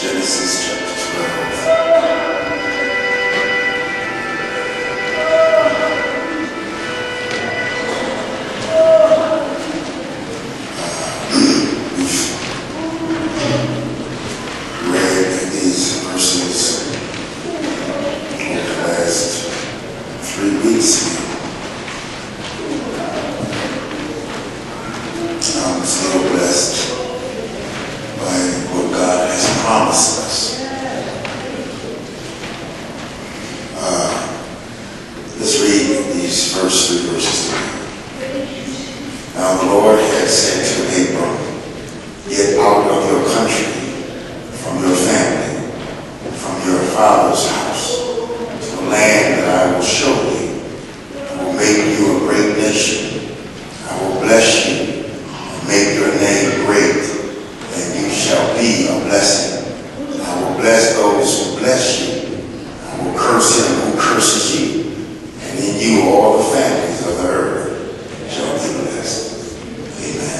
Genesis chapter 12. Read these verses over the last 3 weeks. I'm still blessed by what God has promised us. Let's read these first 3 verses together. Now the Lord had said to Abram, "Get out of your country, from your family, from your father's house, to the land that I will show you. I will make you a great nation. I will bless you and make your name great, and you shall be a blessing. I will bless those who bless you. I will curse him who curses you. And in you all the families of the earth shall be blessed." Amen.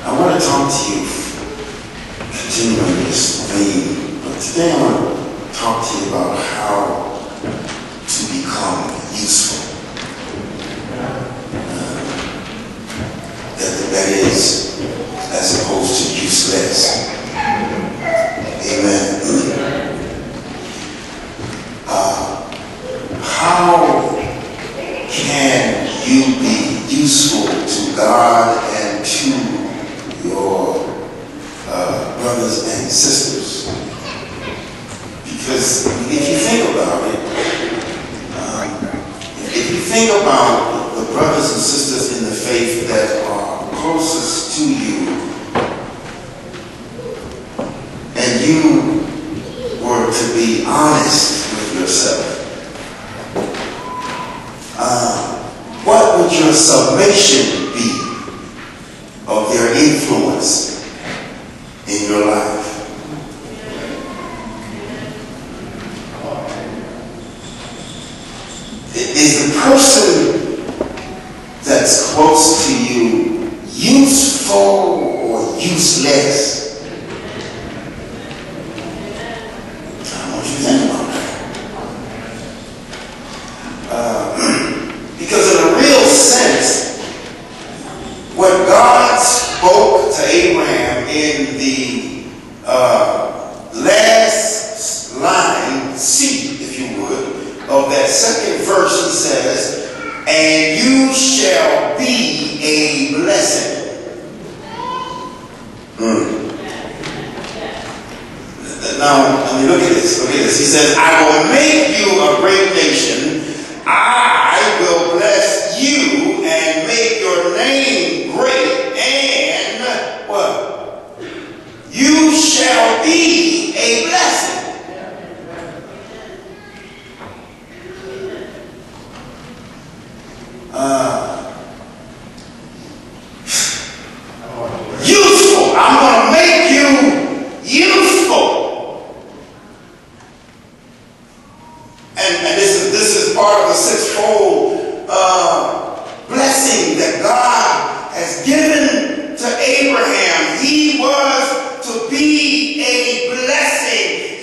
I want to talk to you, continuing this theme, but today I want to talk to you about how to become useful. That is, as opposed to useless. Amen. How can you be useful to God and to your brothers and sisters? Because if you think about it, if you think about the brothers and sisters in the faith that are closest to you, and you were to be honest with yourself, what would your summation be of their influence in your life? Is the person that's close to you useful or useless? I want you to think about that. Because in a real sense, what God spoke to Abraham in the last line, C, if you would, of that second verse, he says, "And you shall be a blessing." Now, I mean, look at this. Look at this. He says, "I will make you a great nation. I will bless you and make your name great, and what? You shall be a blessing." Useful. I'm going to make you useful. And this is part of the sixfold blessing that God has given to Abraham. He was to be a blessing. You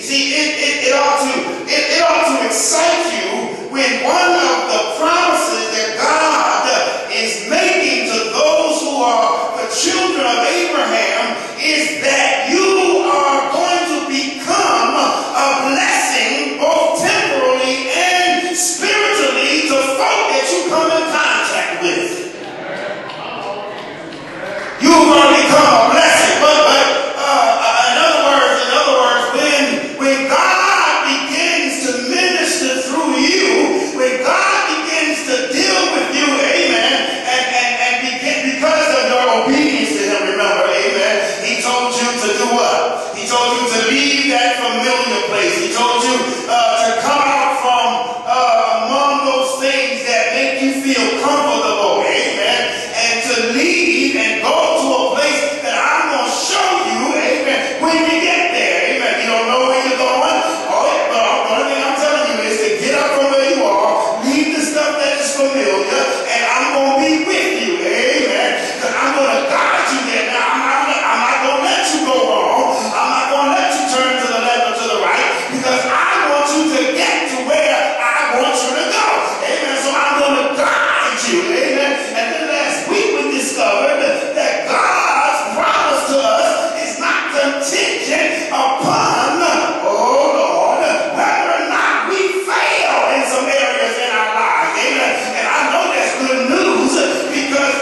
told you to leave that familiar place. He told you to come out from among those things that make you feel comfortable. Amen. And to leave and go to a place that I'm going to show you. Amen. When you get there. Amen. You don't know where you're going. The only thing I'm telling you is to get up from where you are, leave the stuff that is familiar, and I'm going to be with you. Amen. Because I'm going to guide you there. Now, I'm not going to let you go wrong. I'm not going to let you turn to the left or to the right, because I want you to get to where I want you to go. Amen. So I'm going to guide you. Amen. And then last week we discovered that God's promise to us is not contingent upon, oh Lord, whether or not we fail in some areas in our lives. Amen. And I know that's good news because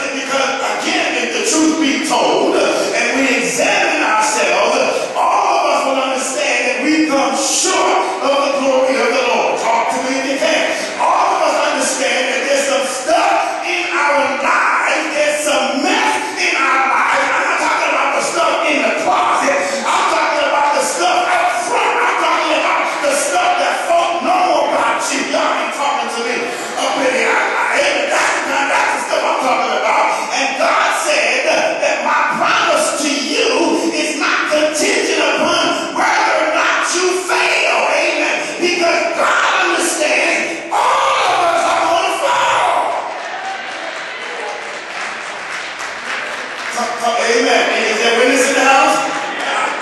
again, if the truth be told, and we examine ourselves, all of us will understand that we come short of the glory of the Lord. Talk to me if you can. All of us understand that there's some stuff in our lives, there's some mess in our lives. I'm not talking about the stuff in the closet. I'm talking about the stuff out front. I'm talking about the stuff that folk know about you. Y'all ain't talking to me up in here. That's the stuff I'm talking about. And God said that my promise to you is not contingent upon whether or not you fail. Amen. Because God understands all of us are going to fall. Amen. Is there witness in the house?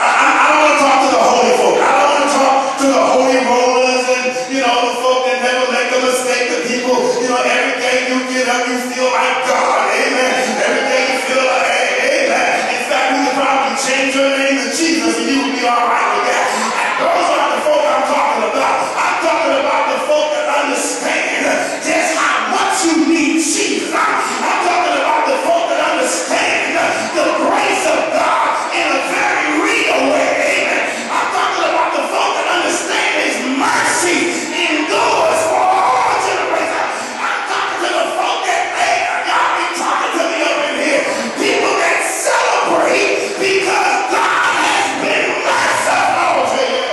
I don't want to talk to the holy folk. I don't want to talk to the holy rollers and, the folk that never make a mistake. The people, every day you get up, you feel like God. Amen. Every day you feel like, amen. In fact, we could probably change your name to Jesus and you would be all right with that. And those aren't the folk I'm talking about. I'm talking about the folk that understand just how much you need Jesus. I'm talking about the folk that understand the grace of God in a very real way. Amen. I'm talking about the folk that understand His mercy endures for all generations. I'm talking to the folk that, y'all be talking to me up in here. People that celebrate because God has been merciful to you.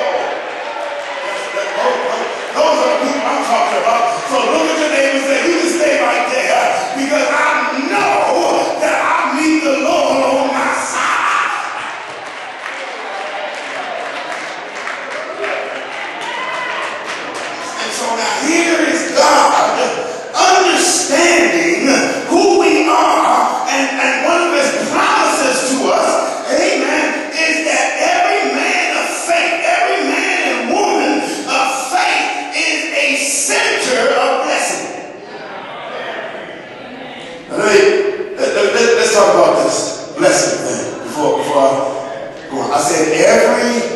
Those are the people I'm talking about. So look at your neighbor and say, you can stay right there, because I know that I need the Lord on my side. And so now here is God understanding who we are, and one of His promises to us, amen, is that every man of faith, every man and woman of faith is a center of blessing. Now let's talk about this blessing thing before I go on. I said every